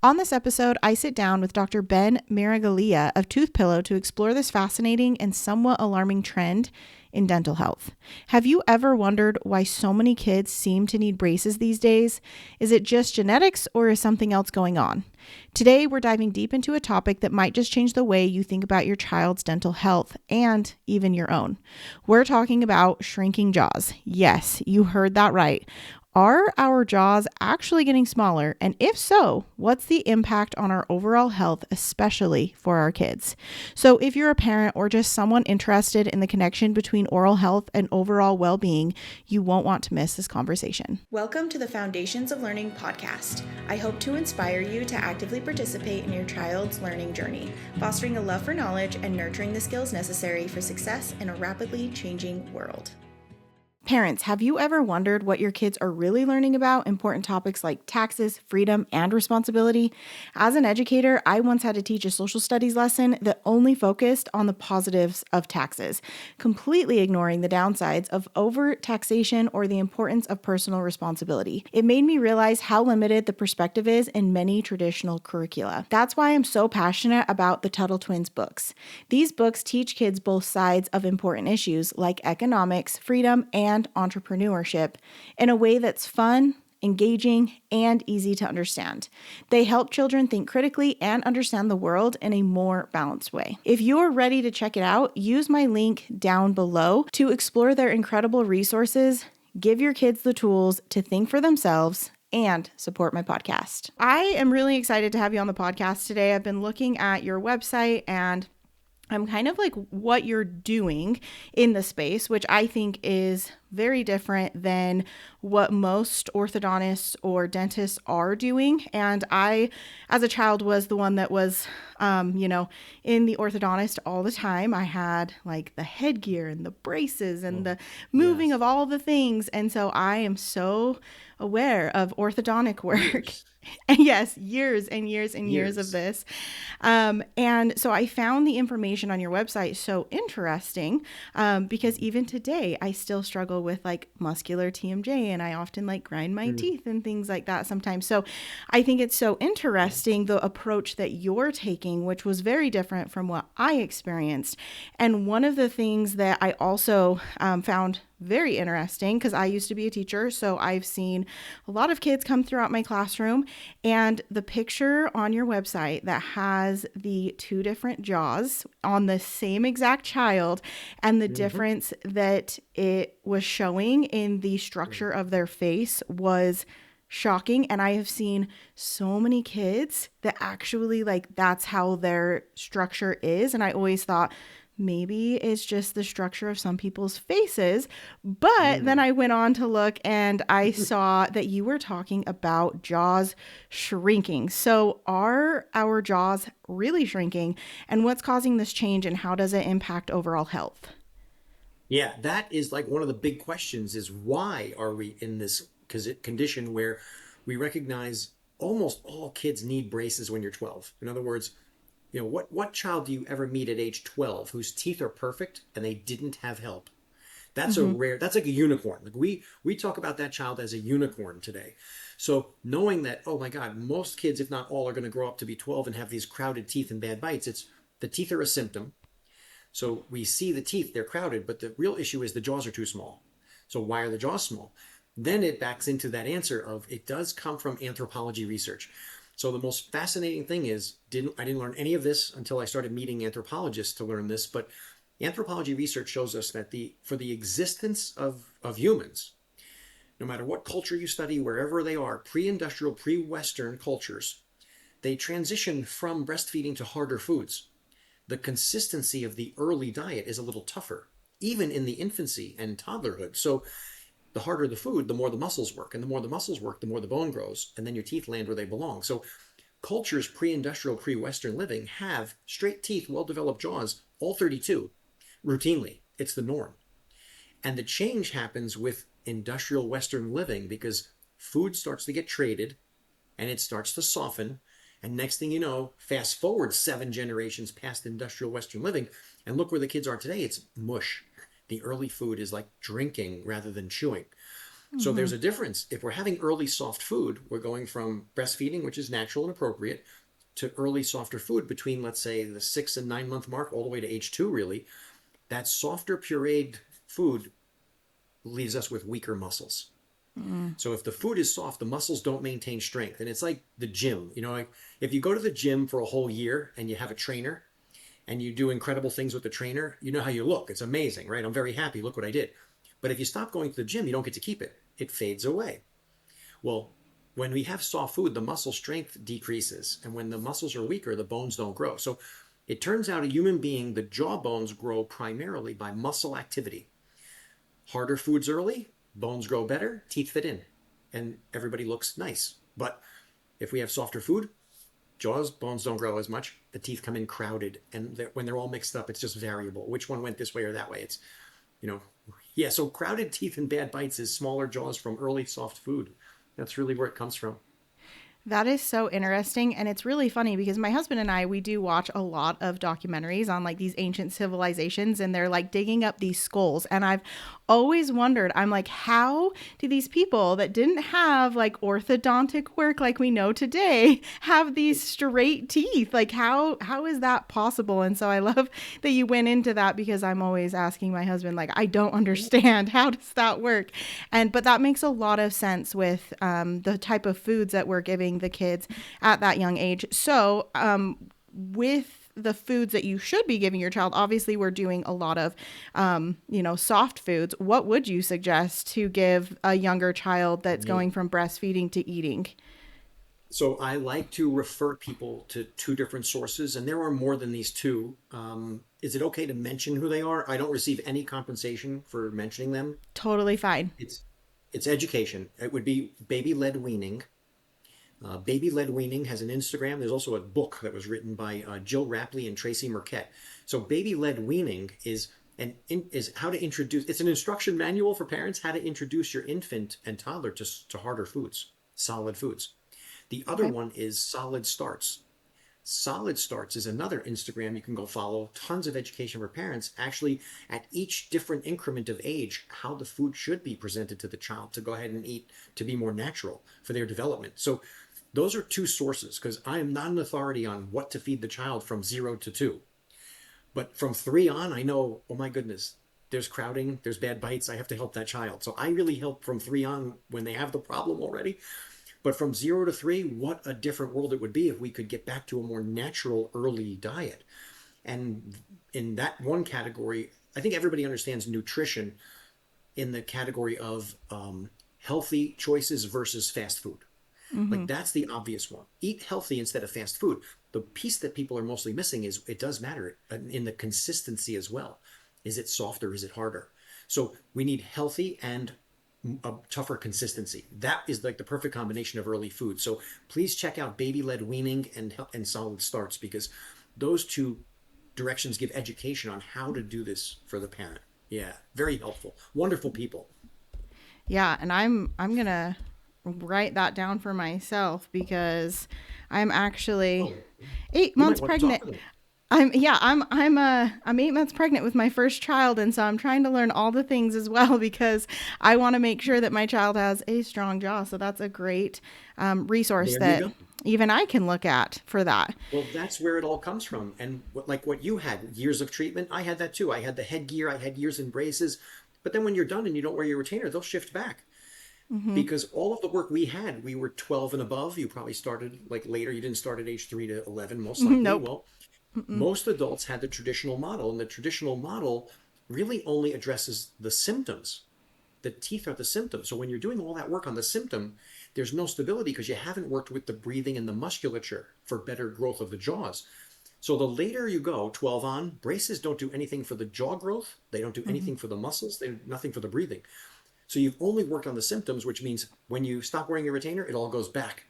On this episode, I sit down with Dr. Ben Miraglia of Toothpillow to explore this fascinating and somewhat alarming trend in dental health. Have you ever wondered why so many kids seem to need braces these days? Is it just genetics or is something else going on? Today, we're diving deep into a topic that might just change the way you think about your child's dental health and even your own. We're talking about shrinking jaws. Yes, you heard that right. Are our jaws actually getting smaller? And if so, what's the impact on our overall health, especially for our kids? So if you're a parent or just someone interested in the connection between oral health and overall well-being, you won't want to miss this conversation. Welcome to the Foundations of Learning podcast. I hope to inspire you to actively participate in your child's learning journey, fostering a love for knowledge and nurturing the skills necessary for success in a rapidly changing world. Parents, have you ever wondered what your kids are really learning about important topics like taxes, freedom, and responsibility? As an educator, I once had to teach a social studies lesson that only focused on the positives of taxes, completely ignoring the downsides of over-taxation or the importance of personal responsibility. It made me realize how limited the perspective is in many traditional curricula. That's why I'm so passionate about the Tuttle Twins books. These books teach kids both sides of important issues like economics, freedom, and entrepreneurship in a way that's fun, engaging, and easy to understand. They help children think critically and understand the world in a more balanced way. If you're ready to check it out, use my link down below to explore their incredible resources, give your kids the tools to think for themselves, and support my podcast. I am really excited to have you on the podcast today. I've been looking at your website and I'm kind of like what you're doing in the space, which I think is very different than what most orthodontists or dentists are doing. And I, as a child, was the one that was, in the orthodontist all the time. I had like the headgear and the braces and the moving of all the things. And so I am so aware of orthodontic work. And yes, years and years and years of this. And so I found the information on your website so interesting because even today I still struggle with like muscular TMJ and I often like grind my teeth and things like that sometimes. So I think it's so interesting the approach that you're taking, which was very different from what I experienced. And one of the things that I also found very interesting because I used to be a teacher, so I've seen a lot of kids come throughout my classroom, and the picture on your website that has the two different jaws on the same exact child and the difference that it was showing in the structure of their face was shocking. And I have seen so many kids that actually like that's how their structure is, and I always thought maybe it's just the structure of some people's faces. But then I went on to look and I saw that you were talking about jaws shrinking. So are our jaws really shrinking? And what's causing this change and how does it impact overall health? Yeah, that is like one of the big questions is why are we in this condition where we recognize almost all kids need braces when you're 12. In other words, what child do you ever meet at age 12 whose teeth are perfect and they didn't have help? That's like a unicorn. Like we talk about that child as a unicorn today. So knowing that, oh my God, most kids, if not all, are going to grow up to be 12 and have these crowded teeth and bad bites. It's the teeth are a symptom. So we see the teeth, they're crowded, but the real issue is the jaws are too small. So why are the jaws small? Then it backs into that answer of it does come from anthropology research. So the most fascinating thing is I didn't learn any of this until I started meeting anthropologists to learn this, but anthropology research shows us that for the existence of humans, no matter what culture you study, wherever they are, pre-industrial, pre-Western cultures, they transition from breastfeeding to harder foods. The consistency of the early diet is a little tougher, even in the infancy and toddlerhood. So the harder the food, the more the muscles work. And the more the muscles work, the more the bone grows. And then your teeth land where they belong. So cultures pre-industrial, pre-Western living have straight teeth, well-developed jaws, all 32, routinely. It's the norm. And the change happens with industrial Western living because food starts to get traded and it starts to soften. And next thing you know, fast forward 7 generations past industrial Western living, and look where the kids are today. It's mush. The early food is like drinking rather than chewing. So Mm-hmm. there's a difference. If we're having early soft food, we're going from breastfeeding, which is natural and appropriate, to early softer food between, let's say, the 6 and 9 month mark, all the way to age 2, really. That softer pureed food leaves us with weaker muscles. Mm. So if the food is soft, the muscles don't maintain strength. And it's like the gym. Like if you go to the gym for a whole year and you have a trainer and you do incredible things with the trainer, you know how you look. It's amazing, right? I'm very happy. Look what I did. But if you stop going to the gym, you don't get to keep it. It fades away. Well, when we have soft food, the muscle strength decreases. And when the muscles are weaker, the bones don't grow. So it turns out a human being, the jaw bones grow primarily by muscle activity. Harder foods early, bones grow better, teeth fit in, and everybody looks nice. But if we have softer food, jaws, bones don't grow as much. The teeth come in crowded, and when they're all mixed up, it's just variable. Which one went this way or that way? It's, you know, yeah. So crowded teeth and bad bites is smaller jaws from early soft food. That's really where it comes from. That is so interesting. And it's really funny because my husband and I, we do watch a lot of documentaries on like these ancient civilizations and they're like digging up these skulls. And I've always wondered, I'm like, how do these people that didn't have like orthodontic work like we know today have these straight teeth? Like how is that possible? And so I love that you went into that because I'm always asking my husband, like, I don't understand. How does that work? And but that makes a lot of sense with the type of foods that we're giving the kids at that young age. So, with the foods that you should be giving your child, obviously we're doing a lot of, soft foods. What would you suggest to give a younger child that's going from breastfeeding to eating? So I like to refer people to two different sources, and there are more than these two. Is it okay to mention who they are? I don't receive any compensation for mentioning them. Totally fine. It's it's education. It would be baby led weaning. Baby led weaning has an Instagram. There's also a book that was written by Jill Rapley and Tracy Marquette. So baby led weaning is how to introduce. It's an instruction manual for parents how to introduce your infant and toddler to harder foods, solid foods. The other Okay. one is Solid Starts. Solid Starts is another Instagram you can go follow. Tons of education for parents, actually, at each different increment of age, how the food should be presented to the child to go ahead and eat to be more natural for their development. So, those are two sources because I am not an authority on what to feed the child from 0 to 2. But from 3 on, I know, oh my goodness, there's crowding, there's bad bites. I have to help that child. So I really help from 3 on when they have the problem already. But from 0 to 3, what a different world it would be if we could get back to a more natural early diet. And in that one category, I think everybody understands nutrition in the category of healthy choices versus fast food. Mm-hmm. Like that's the obvious one. Eat healthy instead of fast food. The piece that people are mostly missing is it does matter in the consistency as well. Is it softer? Is it harder? So we need healthy and a tougher consistency. That is like the perfect combination of early food. So please check out baby led weaning and solid starts because those two directions give education on how to do this for the parent. Yeah, very helpful. Wonderful people. Yeah, and I'm gonna write that down for myself because I'm actually Oh, eight you might months want to talk pregnant. to them. I'm 8 months pregnant with my first child, and so I'm trying to learn all the things as well because I want to make sure that my child has a strong jaw. So that's a great resource There you that go. even I can look at for that. Well, that's where it all comes from. And like what you had, years of treatment, I had that too. I had the headgear, I had years in braces. But then when you're done and you don't wear your retainer, they'll shift back Mm-hmm. because all of the work we had, we were 12 and above. You probably started like later. You didn't start at age 3 to 11, most likely. Nope. Well, Mm-mm. most adults had the traditional model, and the traditional model really only addresses the symptoms. The teeth are the symptom. So when you're doing all that work on the symptom, there's no stability because you haven't worked with the breathing and the musculature for better growth of the jaws. So the later you go, 12 on, braces don't do anything for the jaw growth. They don't do Mm-hmm. anything for the muscles. They do nothing for the breathing. So you've only worked on the symptoms, which means when you stop wearing your retainer, it all goes back.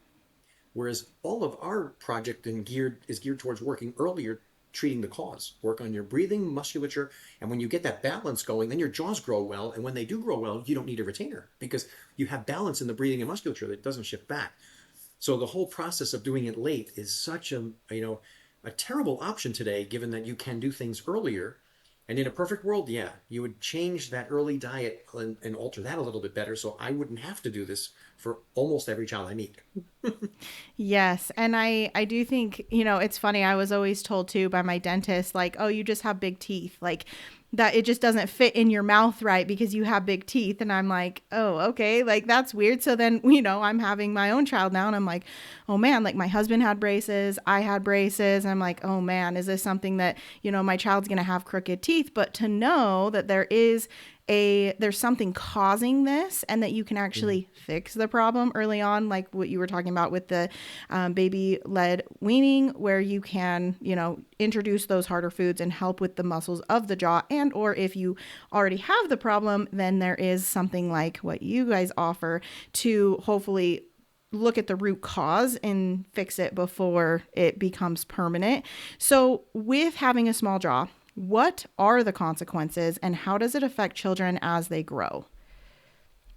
Whereas all of our project is geared towards working earlier, treating the cause. Work on your breathing, musculature, and when you get that balance going, then your jaws grow well. And when they do grow well, you don't need a retainer because you have balance in the breathing and musculature that doesn't shift back. So the whole process of doing it late is such a terrible option today, given that you can do things earlier And in a perfect world, yeah, you would change that early diet and alter that a little bit better so I wouldn't have to do this for almost every child I meet. Yes. And I do think, it's funny. I was always told too by my dentist, like, oh, you just have big teeth. Like that it just doesn't fit in your mouth right because you have big teeth. And I'm like, oh, okay. Like that's weird. So then, I'm having my own child now and I'm like, oh man, like my husband had braces. I had braces. And I'm like, oh man, is this something that, my child's going to have crooked teeth? But to know that there's something causing this and that you can Mhm. actually fix the problem early on, like what you were talking about with the baby led weaning, where you can introduce those harder foods and help with the muscles of the jaw. And or if you already have the problem, then there is something like what you guys offer to hopefully look at the root cause and fix it before it becomes permanent. So with having a small jaw, what are the consequences and how does it affect children as they grow?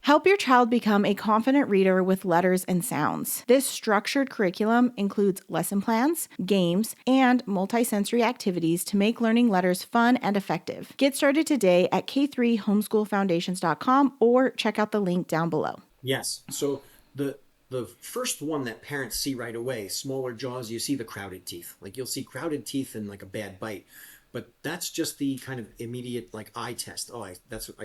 Help your child become a confident reader with letters and sounds. This structured curriculum includes lesson plans, games, and multisensory activities to make learning letters fun and effective. Get started today at k3homeschoolfoundations.com or check out the link down below. Yes. So the first one that parents see right away, smaller jaws, you see the crowded teeth. Like you'll see crowded teeth and like a bad bite. But that's just the kind of immediate like eye test. Oh, I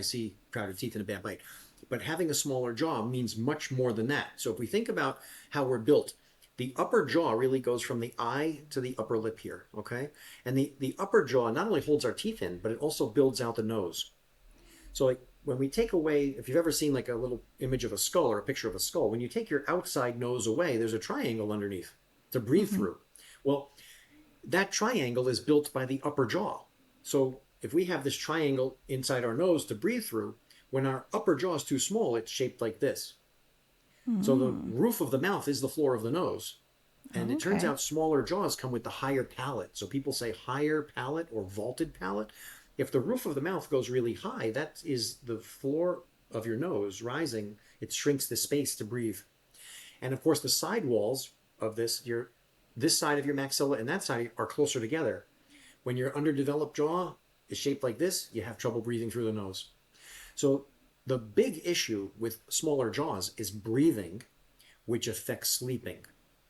see crowded teeth and a bad bite. But having a smaller jaw means much more than that. So if we think about how we're built, the upper jaw really goes from the eye to the upper lip here, okay? And the upper jaw not only holds our teeth in, but it also builds out the nose. So like when we take away, if you've ever seen like a little image of a skull or a picture of a skull, when you take your outside nose away, there's a triangle underneath to breathe Mm-hmm. through. Well, that triangle is built by the upper jaw. So if we have this triangle inside our nose to breathe through, when our upper jaw is too small, it's shaped like this. So the Mm. roof of the mouth is the floor of the nose. And it turns Okay. out smaller jaws come with the higher palate. So people say higher palate or vaulted palate. If the roof of the mouth goes really high, that is the floor of your nose rising. It shrinks the space to breathe. And of course, the side walls of this side of your maxilla and that side are closer together. When your underdeveloped jaw is shaped like this, you have trouble breathing through the nose. So the big issue with smaller jaws is breathing, which affects sleeping.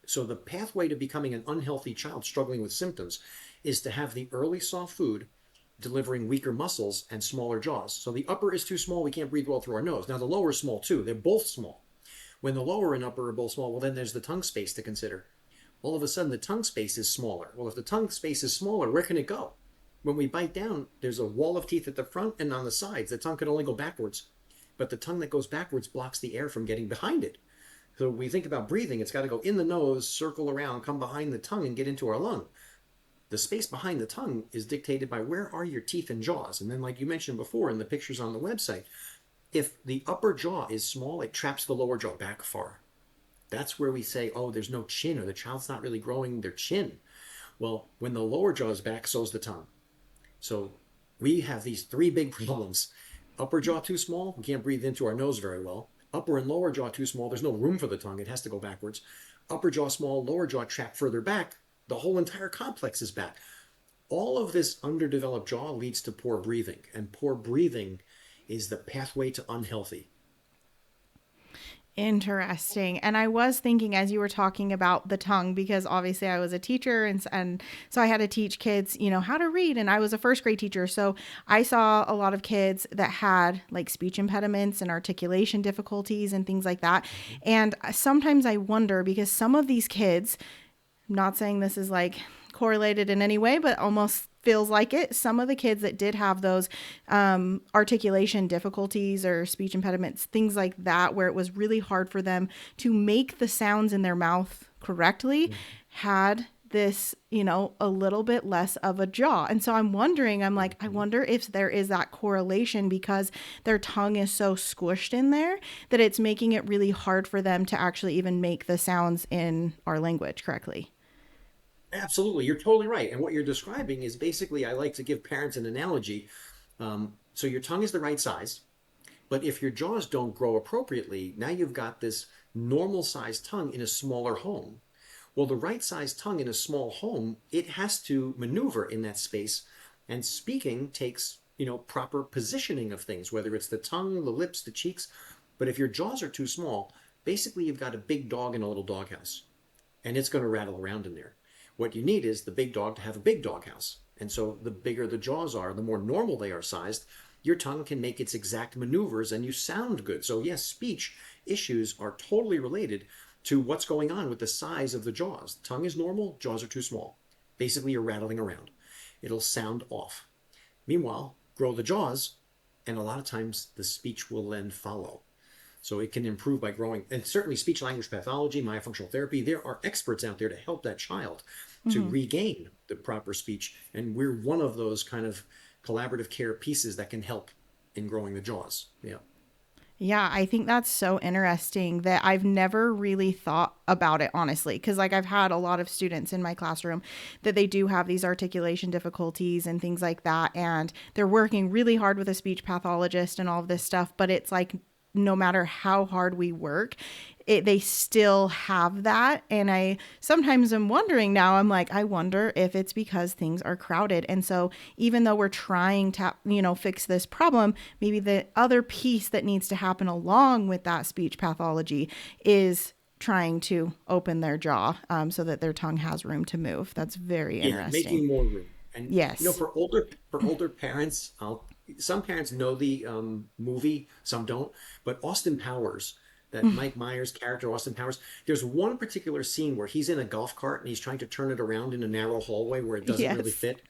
So the pathway to becoming an unhealthy child struggling with symptoms is to have the early soft food delivering weaker muscles and smaller jaws. So the upper is too small, we can't breathe well through our nose. Now the lower is small too. They're both small. When the lower and upper are both small, well then there's the tongue space to consider. All of a sudden the tongue space is smaller. Well, if the tongue space is smaller, where can it go? When we bite down, there's a wall of teeth at the front and on the sides. The tongue can only go backwards. But the tongue that goes backwards blocks the air from getting behind it. So when we think about breathing, it's got to go in the nose, circle around, come behind the tongue, and get into our lung. The space behind the tongue is dictated by where are your teeth and jaws. And then, like you mentioned before in the pictures on the website, if the upper jaw is small, it traps the lower jaw back far. That's where we say, oh, there's no chin, or the child's not really growing their chin. Well, when the lower jaw is back, so's the tongue. So we have these three big problems. Upper jaw too small, we can't breathe into our nose very well. Upper and lower jaw too small, there's no room for the tongue, it has to go backwards. Upper jaw small, lower jaw trapped further back, the whole entire complex is back. All of this underdeveloped jaw leads to poor breathing, and poor breathing is the pathway to unhealthy. Interesting. And I was thinking as you were talking about the tongue, because obviously I was a teacher and so I had to teach kids, how to read. And I was a first grade teacher. So I saw a lot of kids that had like speech impediments and articulation difficulties and things like that. Mm-hmm. And sometimes I wonder because some of these kids, I'm not saying this is like correlated in any way, but almost feels like it. Some of the kids that did have those articulation difficulties or speech impediments, things like that, where it was really hard for them to make the sounds in their mouth correctly, had this, a little bit less of a jaw. And so I'm wondering, I'm like, I Mm-hmm. wonder if there is that correlation because their tongue is so squished in there that it's making it really hard for them to actually even make the sounds in our language correctly. Absolutely, you're totally right. And what you're describing is basically, I like to give parents an analogy. So your tongue is the right size, but if your jaws don't grow appropriately, now you've got this normal sized tongue in a smaller home. Well, the right sized tongue in a small home, it has to maneuver in that space And speaking takes, proper positioning of things, whether it's the tongue, the lips, the cheeks. But if your jaws are too small, basically you've got a big dog in a little doghouse, and it's going to rattle around in there. What you need is the big dog to have a big doghouse. And so the bigger the jaws are, the more normal they are sized, your tongue can make its exact maneuvers and you sound good. So, yes, speech issues are totally related to what's going on with the size of the jaws. Tongue is normal, jaws are too small. Basically, you're rattling around. It'll sound off. Meanwhile, grow the jaws, and a lot of times the speech will then follow. So it can improve by growing, and certainly speech language pathology, myofunctional therapy, there are experts out there to help that child to Hmm. regain the proper speech. And we're one of those kind of collaborative care pieces that can help in growing the jaws. Yeah. Yeah, I think that's so interesting that I've never really thought about it, honestly. Because, like, I've had a lot of students in my classroom that they do have these articulation difficulties and things like that. And they're working really hard with a speech pathologist and all of this stuff. But it's like, no matter how hard we work, they still have that. And I sometimes am wondering now, I'm like, I wonder if it's because things are crowded. And so even though we're trying to, fix this problem, maybe the other piece that needs to happen along with that speech pathology is trying to open their jaw so that their tongue has room to move. That's very Yeah, interesting. making more room. And Yes. for older parents, some parents know the movie, some don't. But Austin Powers, that Mike Myers character, Austin Powers, there's one particular scene where he's in a golf cart and he's trying to turn it around in a narrow hallway where it doesn't really Yes. fit,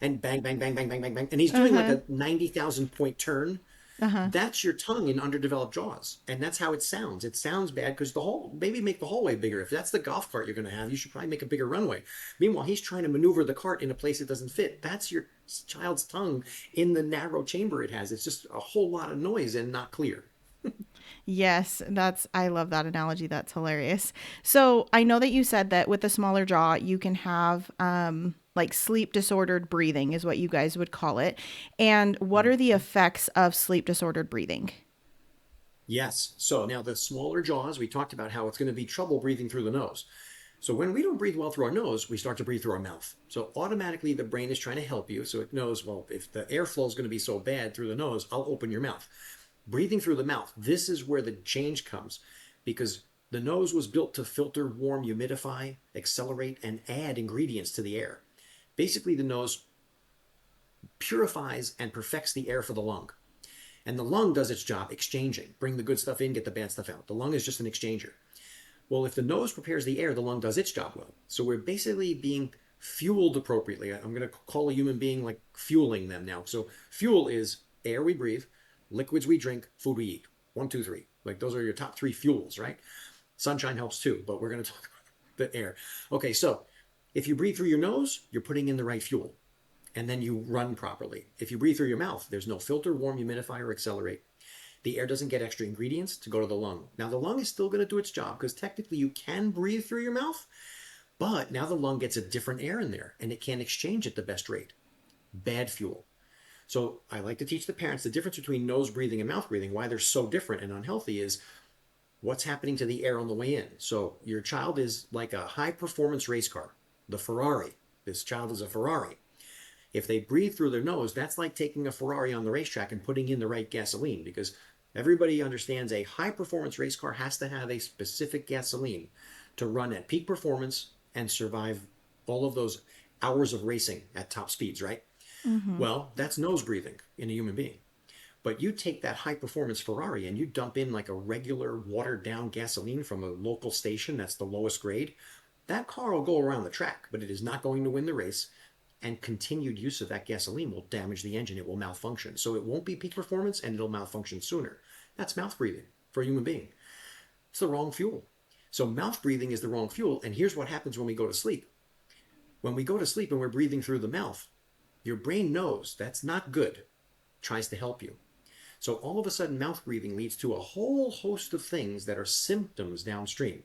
and bang, bang, bang, bang, bang, bang, bang, and he's doing like Uh-huh. a 90,000 point turn. Uh-huh. That's your tongue in underdeveloped jaws, and that's how it sounds. It sounds bad because the whole maybe make the hallway bigger. If that's the golf cart you're going to have, you should probably make a bigger runway. Meanwhile, he's trying to maneuver the cart in a place it doesn't fit. That's your child's tongue in the narrow chamber it has. It's just a whole lot of noise and not clear. Yes, I love that analogy. That's hilarious. So I know that you said that with the smaller jaw, you can have like sleep disordered breathing, is what you guys would call it. And what are the effects of sleep disordered breathing? Yes. So now the smaller jaws, we talked about how it's going to be trouble breathing through the nose. So when we don't breathe well through our nose, we start to breathe through our mouth. So automatically the brain is trying to help you. So it knows, well, if the airflow is going to be so bad through the nose, I'll open your mouth. Breathing through the mouth, this is where the change comes because the nose was built to filter, warm, humidify, accelerate, and add ingredients to the air. Basically, the nose purifies and perfects the air for the lung. And the lung does its job exchanging, bring the good stuff in, get the bad stuff out. The lung is just an exchanger. Well, if the nose prepares the air, the lung does its job well. So we're basically being fueled appropriately. I'm going to call a human being like fueling them now. So fuel is air we breathe, liquids we drink, food we eat. One, two, three. Like those are your top three fuels, right? Sunshine helps too, but we're going to talk about the air. Okay, so if you breathe through your nose, you're putting in the right fuel. And then you run properly. If you breathe through your mouth, there's no filter, warm, humidify, or accelerate. The air doesn't get extra ingredients to go to the lung. Now, the lung is still going to do its job because technically you can breathe through your mouth, but now the lung gets a different air in there and it can't exchange at the best rate. Bad fuel. So I like to teach the parents the difference between nose breathing and mouth breathing, why they're so different and unhealthy is what's happening to the air on the way in. So your child is like a high performance race car, the Ferrari. This child is a Ferrari. If they breathe through their nose, that's like taking a Ferrari on the racetrack and putting in the right gasoline because everybody understands a high performance race car has to have a specific gasoline to run at peak performance and survive all of those hours of racing at top speeds, right? Mm-hmm. Well, that's nose breathing in a human being. But you take that high performance Ferrari and you dump in like a regular watered down gasoline from a local station that's the lowest grade, that car will go around the track, but it is not going to win the race. And continued use of that gasoline will damage the engine. It will malfunction. So it won't be peak performance and it'll malfunction sooner. That's mouth breathing for a human being. It's the wrong fuel. So mouth breathing is the wrong fuel. And here's what happens when we go to sleep. When we go to sleep and we're breathing through the mouth, your brain knows that's not good, tries to help you. So all of a sudden, mouth breathing leads to a whole host of things that are symptoms downstream.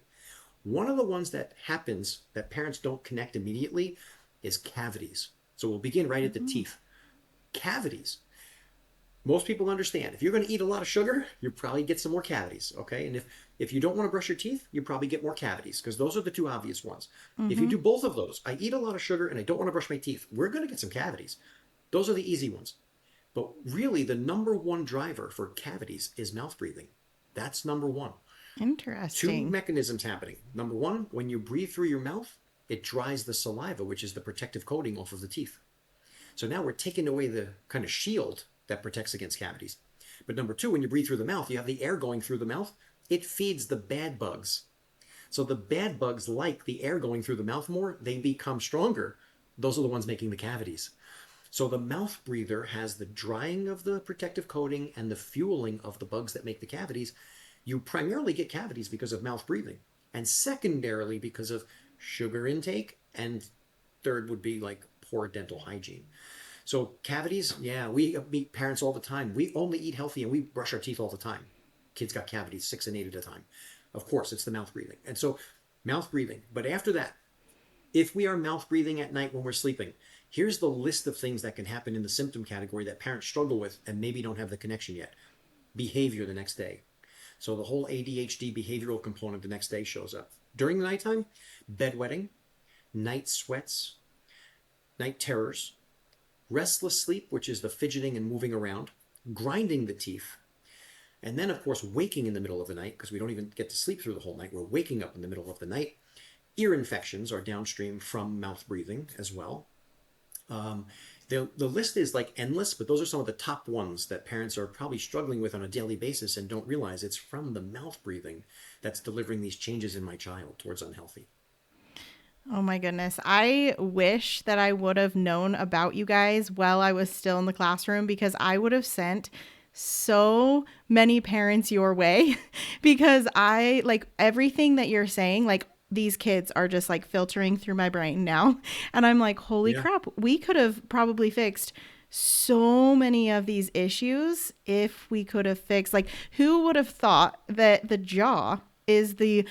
One of the ones that happens that parents don't connect immediately is cavities. So we'll begin right at the Mm-hmm. teeth. Cavities. Most people understand if you're going to eat a lot of sugar, you probably get some more cavities. Okay. And if you don't want to brush your teeth, you probably get more cavities because those are the two obvious ones. If you Mm-hmm. do both of those, I eat a lot of sugar and I don't want to brush my teeth, we're going to get some cavities. Those are the easy ones. But really, the number one driver for cavities is mouth breathing. That's number one. Two Interesting. mechanisms happening. Number one, when you breathe through your mouth, it dries the saliva, which is the protective coating off of the teeth. So now we're taking away the kind of shield that protects against cavities. But number two, when you breathe through the mouth, you have the air going through the mouth. It feeds the bad bugs. So the bad bugs like the air going through the mouth more, they become stronger. Those are the ones making the cavities. So the mouth breather has the drying of the protective coating and the fueling of the bugs that make the cavities. You primarily get cavities because of mouth breathing, and secondarily because of sugar intake, and third would be like poor dental hygiene. So cavities, yeah, we meet parents all the time. We only eat healthy and we brush our teeth all the time. Kids got cavities 6 and 8 at a time. Of course, it's the mouth breathing. And so mouth breathing. But after that, if we are mouth breathing at night when we're sleeping, here's the list of things that can happen in the symptom category that parents struggle with and maybe don't have the connection yet. Behavior the next day. So the whole ADHD behavioral component the next day shows up. During the nighttime, bedwetting, night sweats, night terrors, restless sleep, which is the fidgeting and moving around, grinding the teeth, and then, of course, waking in the middle of the night because we don't even get to sleep through the whole night. We're waking up in the middle of the night. Ear infections are downstream from mouth breathing as well. Um, the list is like endless, but those are some of the top ones that parents are probably struggling with on a daily basis and don't realize it's from the mouth breathing that's delivering these changes in my child towards unhealthy. Oh my goodness. I wish that I would have known about you guys while I was still in the classroom because I would have sent so many parents your way because I like everything that you're saying, like these kids are just like filtering through my brain now. And I'm like, holy Yeah. crap, we could have probably fixed so many of these issues if we could have fixed, like, who would have thought that the jaw is the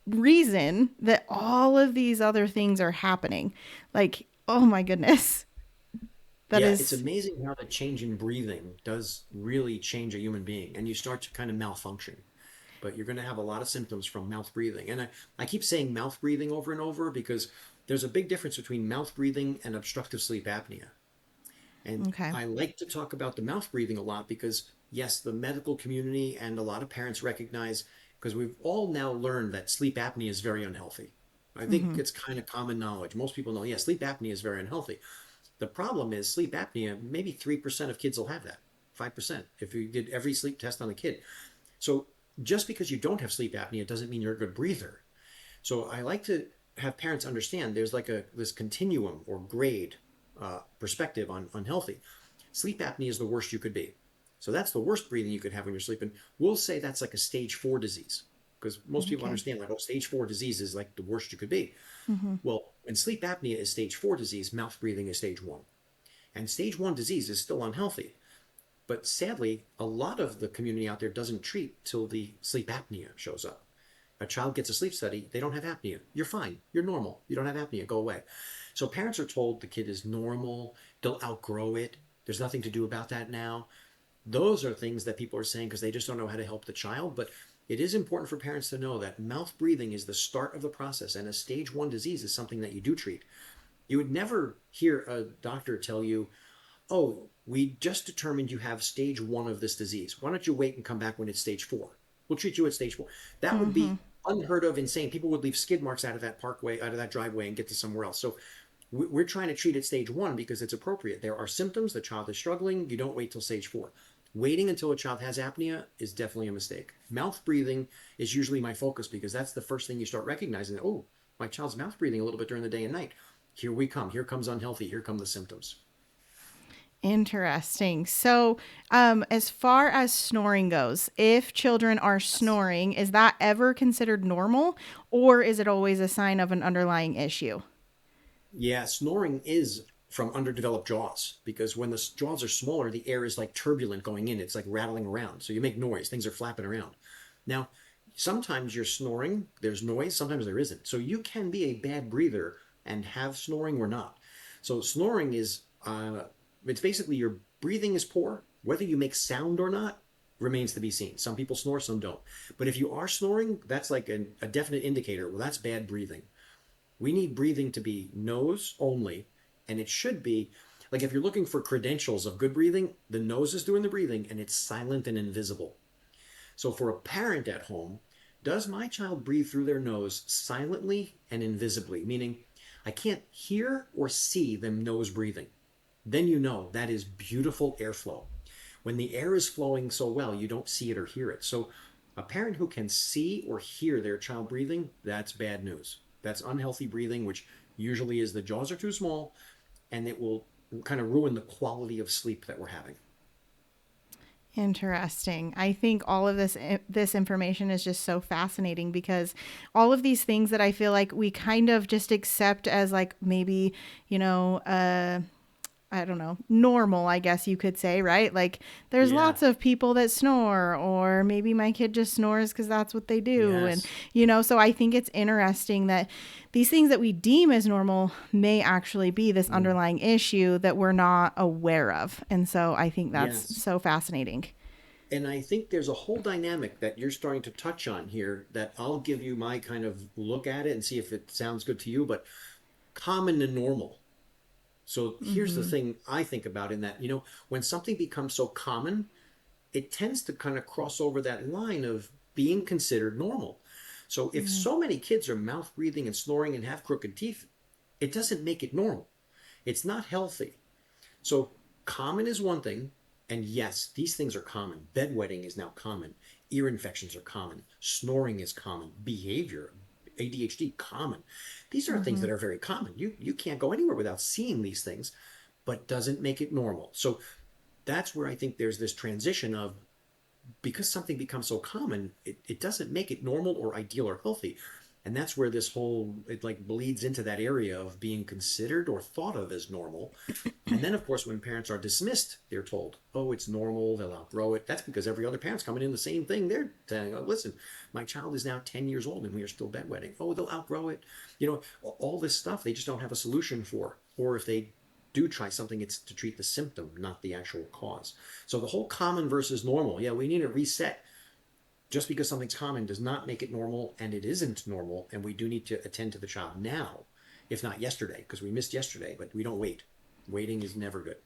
reason that all of these other things are happening? Like, oh my goodness. That Yeah, it's is amazing how the change in breathing does really change a human being, and you start to kind of malfunction. But you're going to have a lot of symptoms from mouth breathing. And I keep saying mouth breathing over and over because there's a big difference between mouth breathing and obstructive sleep apnea. And okay. I like to talk about the mouth breathing a lot because, yes, the medical community and a lot of parents recognize, because we've all now learned that sleep apnea is very unhealthy. I think Mm-hmm. it's kind of common knowledge. Most people know, yeah, sleep apnea is very unhealthy. The problem is sleep apnea, maybe 3% of kids will have that, 5% if you did every sleep test on a kid. So just because you don't have sleep apnea doesn't mean you're a good breather. So I like to have parents understand there's like a this continuum or grade perspective on unhealthy. Sleep apnea is the worst you could be. So that's the worst breathing you could have when you're sleeping. We'll say that's like a stage 4 disease because most people Okay. understand like, oh, stage 4 disease is like the worst you could be. Mm-hmm. Well, when sleep apnea is stage 4 disease, mouth breathing is stage 1. And stage 1 disease is still unhealthy. But sadly, a lot of the community out there doesn't treat till the sleep apnea shows up. A child gets a sleep study, they don't have apnea. You're fine. You're normal. You don't have apnea. Go away. So parents are told the kid is normal. They'll outgrow it. There's nothing to do about that now. Those are things that people are saying because they just don't know how to help the child. But it is important for parents to know that mouth breathing is the start of the process, and a stage 1 disease is something that you do treat. You would never hear a doctor tell you, oh, we just determined you have stage 1 of this disease. Why don't you wait and come back when it's stage 4? We'll treat you at stage 4. That would Mm-hmm. be unheard of, insane. People would leave skid marks out of that parkway, out of that driveway, and get to somewhere else. So we're trying to treat it stage 1 because it's appropriate. There are symptoms, the child is struggling. You don't wait till stage 4. Waiting until a child has apnea is definitely a mistake. Mouth breathing is usually my focus because that's the first thing you start recognizing. Oh, my child's mouth breathing a little bit during the day and night. Here we come. Here comes unhealthy. Here come the symptoms. Interesting. So, as far as snoring goes, if children are Yes. snoring, is that ever considered normal or is it always a sign of an underlying issue? Yeah, snoring is from underdeveloped jaws because when the jaws are smaller, the air is like turbulent going in. It's like rattling around. So you make noise, things are flapping around. Now, sometimes you're snoring, there's noise, sometimes there isn't. So you can be a bad breather and have snoring or not. So snoring is, it's basically your breathing is poor. Whether you make sound or not remains to be seen. Some people snore, some don't. But if you are snoring, that's like a definite indicator. Well, that's bad breathing. We need breathing to be nose only, and it should be. Like if you're looking for credentials of good breathing, the nose is doing the breathing and it's silent and invisible. So for a parent at home, does my child breathe through their nose silently and invisibly? Meaning I can't hear or see them nose breathing. Then you know that is beautiful airflow. When the air is flowing so well, you don't see it or hear it. So a parent who can see or hear their child breathing, that's bad news. That's unhealthy breathing, which usually is the jaws are too small, and it will kind of ruin the quality of sleep that we're having. Interesting. I think all of this information is just so fascinating because all of these things that I feel like we kind of just accept as like maybe, you know, I don't know, normal, I guess you could say, right? Like there's Yeah. lots of people that snore, or maybe my kid just snores because that's what they do. And, Yes. so I think it's interesting that these things that we deem as normal may actually be this Mm. underlying issue that we're not aware of. And so I think that's Yes. so fascinating. And I think there's a whole dynamic that you're starting to touch on here that I'll give you my kind of look at it and see if it sounds good to you, but common and normal. So here's the Mm-hmm. thing I think about in that, when something becomes so common, it tends to kind of cross over that line of being considered normal. So if Yeah. so many kids are mouth breathing and snoring and have crooked teeth, it doesn't make it normal. It's not healthy. So common is one thing, and yes, these things are common. Bedwetting is now common. Ear infections are common. Snoring is common. Behavior, ADHD, common. These are things Mm-hmm. that are very common. You can't go anywhere without seeing these things, but doesn't make it normal. So that's where I think there's this transition of because something becomes so common, it doesn't make it normal or ideal or healthy. And that's where this whole, it like bleeds into that area of being considered or thought of as normal. And then, of course, when parents are dismissed, they're told, oh, it's normal, they'll outgrow it. That's because every other parent's coming in the same thing. They're saying, oh, listen, my child is now 10 years old and we are still bedwetting. Oh, they'll outgrow it. All this stuff they just don't have a solution for. Or if they do try something, it's to treat the symptom, not the actual cause. So the whole common versus normal, yeah, we need a reset. Just because something's common does not make it normal, and it isn't normal, and we do need to attend to the child now, if not yesterday, because we missed yesterday, but we don't wait. Waiting is never good.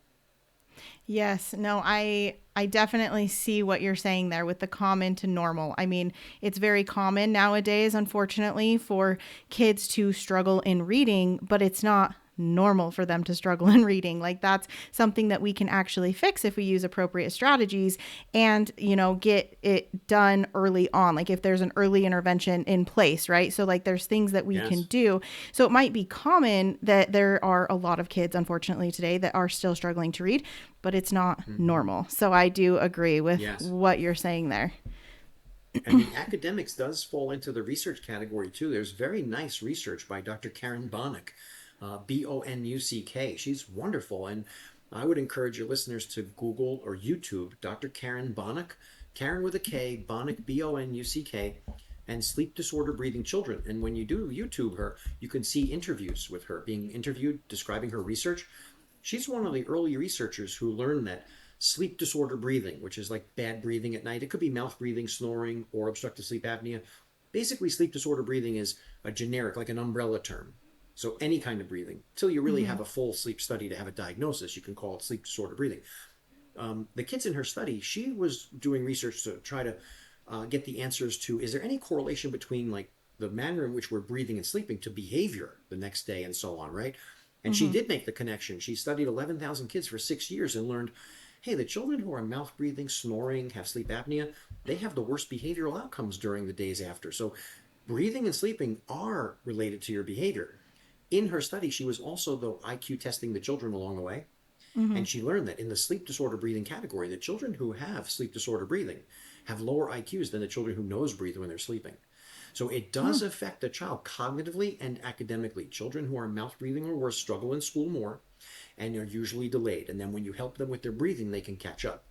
Yes, no, I definitely see what you're saying there with the common to normal. I mean, it's very common nowadays, unfortunately, for kids to struggle in reading, but it's not normal for them to struggle in reading. Like that's something that we can actually fix if we use appropriate strategies and, get it done early on. Like if there's an early intervention in place, right? So like there's things that we can Yes. do. So it might be common that there are a lot of kids, unfortunately, today that are still struggling to read, but it's not Mm-hmm. normal. So I do agree with Yes. what you're saying there. And the academics does fall into the research category too. There's very nice research by Dr. Karen Bonnick, Bonuck. She's wonderful. And I would encourage your listeners to Google or YouTube Dr. Karen Bonnick, Karen with a K, Bonnick, Bonuck, and sleep disorder breathing children. And when you do YouTube her, you can see interviews with her being interviewed, describing her research. She's one of the early researchers who learned that sleep disorder breathing, which is like bad breathing at night, it could be mouth breathing, snoring, or obstructive sleep apnea. Basically, sleep disorder breathing is a generic, like an umbrella term. So any kind of breathing, till you really Mm-hmm. have a full sleep study to have a diagnosis, you can call it sleep disorder breathing. The kids in her study, she was doing research to try to get the answers to is there any correlation between like the manner in which we're breathing and sleeping to behavior the next day and so on, right? And she Mm-hmm. did make the connection. She studied 11,000 kids for 6 years and learned hey, the children who are mouth breathing, snoring, have sleep apnea, they have the worst behavioral outcomes during the days after. So breathing and sleeping are related to your behavior. In her study, she was also, though, IQ testing the children along the way. Mm-hmm. And she learned that in the sleep disorder breathing category, the children who have sleep disorder breathing have lower IQs than the children who nose breathe when they're sleeping. So it does affect the child cognitively and academically. Children who are mouth breathing or worse struggle in school more and are usually delayed. And then when you help them with their breathing, they can catch up.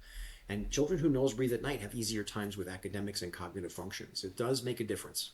And children who nose breathe at night have easier times with academics and cognitive functions. It does make a difference.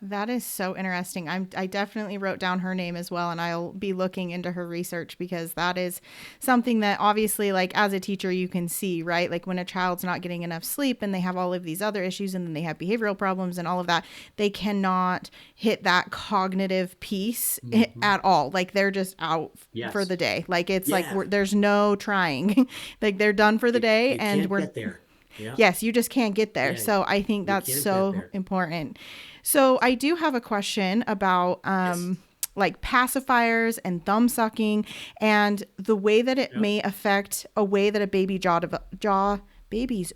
That is so interesting. I definitely wrote down her name as well, and I'll be looking into her research because that is something that obviously, like as a teacher, you can see, right? Like when a child's not getting enough sleep and they have all of these other issues and then they have behavioral problems and all of that, they cannot hit that cognitive piece at all. Like they're just out for Yes. the day. Like it's like Yeah. there's no trying. Like they're done for the day, You and can't we're get there. Yeah. yes, you just can't get there. Yeah. So I think You that's can't get so there. important. So I do have a question about Yes. like pacifiers and thumb sucking and the way that it Yeah. may affect a way that a baby's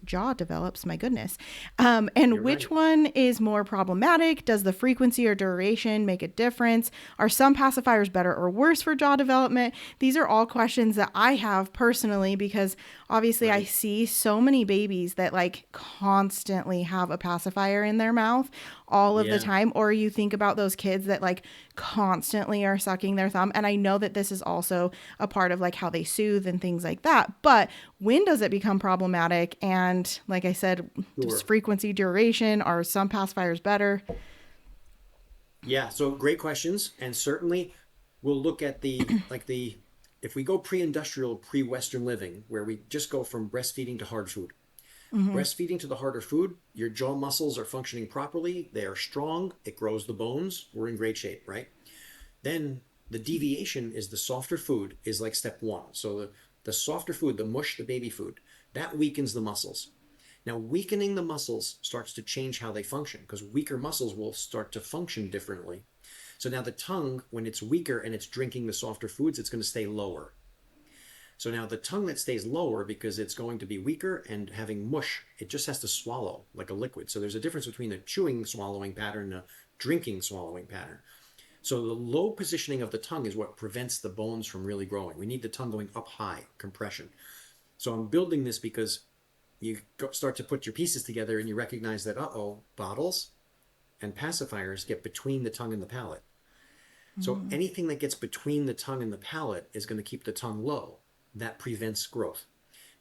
jaw develops. My goodness. And You're which right. one is more problematic? Does the frequency or duration make a difference? Are some pacifiers better or worse for jaw development? These are all questions that I have personally because obviously I Right. see so many babies that like constantly have a pacifier in their mouth all of the Yeah. time. Or you think about those kids that like constantly are sucking their thumb. And I know that this is also a part of like how they soothe and things like that. But when does it become problematic? And like I said, just Sure. frequency, duration, are some pacifiers better? Yeah. So great questions. And certainly we'll look at if we go pre-industrial, pre-Western living, where we just go from breastfeeding to hard food. Breastfeeding to the harder food, your jaw muscles are functioning properly. They are strong. It grows the bones. We're in great shape, right? Then the deviation is the softer food is like step one. So the softer food, the mush, the baby food, that weakens the muscles. Now, weakening the muscles starts to change how they function because weaker muscles will start to function differently. So now the tongue, when it's weaker and it's drinking the softer foods, it's going to stay lower. So now the tongue that stays lower because it's going to be weaker and having mush, it just has to swallow like a liquid. So there's a difference between a chewing swallowing pattern and a drinking swallowing pattern. So the low positioning of the tongue is what prevents the bones from really growing. We need the tongue going up high, compression. So I'm building this because you start to put your pieces together and you recognize that, bottles and pacifiers get between the tongue and the palate. So anything that gets between the tongue and the palate is going to keep the tongue low. That prevents growth.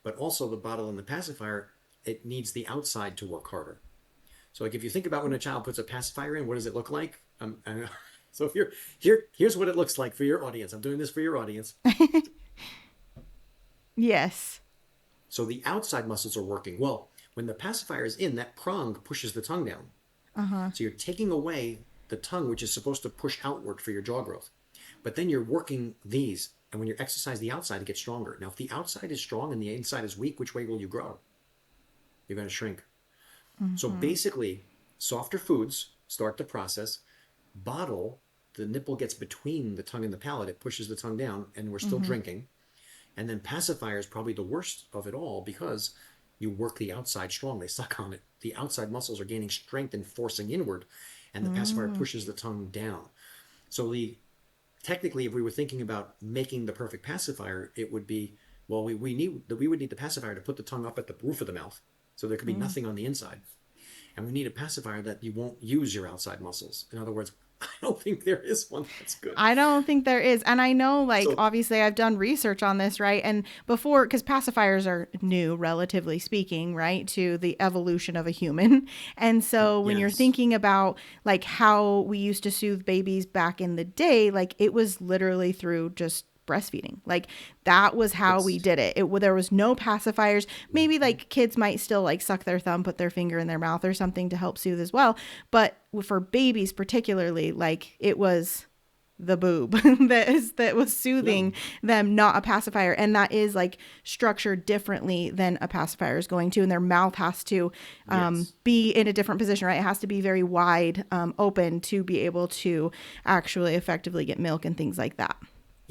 But also the bottle and the pacifier, it needs the outside to work harder. So like if you think about when a child puts a pacifier in, what does it look like? So if here's what it looks like for your audience. I'm doing this for your audience. Yes. So the outside muscles are working. Well, when the pacifier is in, that prong pushes the tongue down. So you're taking away the tongue, which is supposed to push outward for your jaw growth. But then you're working these. And when you exercise the outside, it gets stronger. Now, if the outside is strong and the inside is weak, which way will you grow? You're going to shrink. So basically, softer foods start the process. Bottle, the nipple gets between the tongue and the palate. It pushes the tongue down, and we're still drinking. And then pacifier is probably the worst of it all because you work the outside strong. They suck on it. The outside muscles are gaining strength and forcing inward, and the pacifier pushes the tongue down. So technically, if we were thinking about making the perfect pacifier, it would be, well, we would need the pacifier to put the tongue up at the roof of the mouth, so there could be nothing on the inside. And we need a pacifier that you won't use your outside muscles. In other words, I don't think there is one that's good. I don't think there is. And I know, like, So obviously I've done research on this, right? And before, because pacifiers are new, relatively speaking, right, to the evolution of a human. And so when you're yes, thinking about, like, how we used to soothe babies back in the day, like, it was literally through just breastfeeding. Like that was how we yes, did it. There was no pacifiers. Maybe like kids might still like suck their thumb, put their finger in their mouth or something to help soothe as well. But for babies particularly, like it was the boob that was soothing them, not a pacifier. And that is like structured differently than a pacifier is going to. And their mouth has to yes. be in a different position, right? It has to be very wide open to be able to actually effectively get milk and things like that.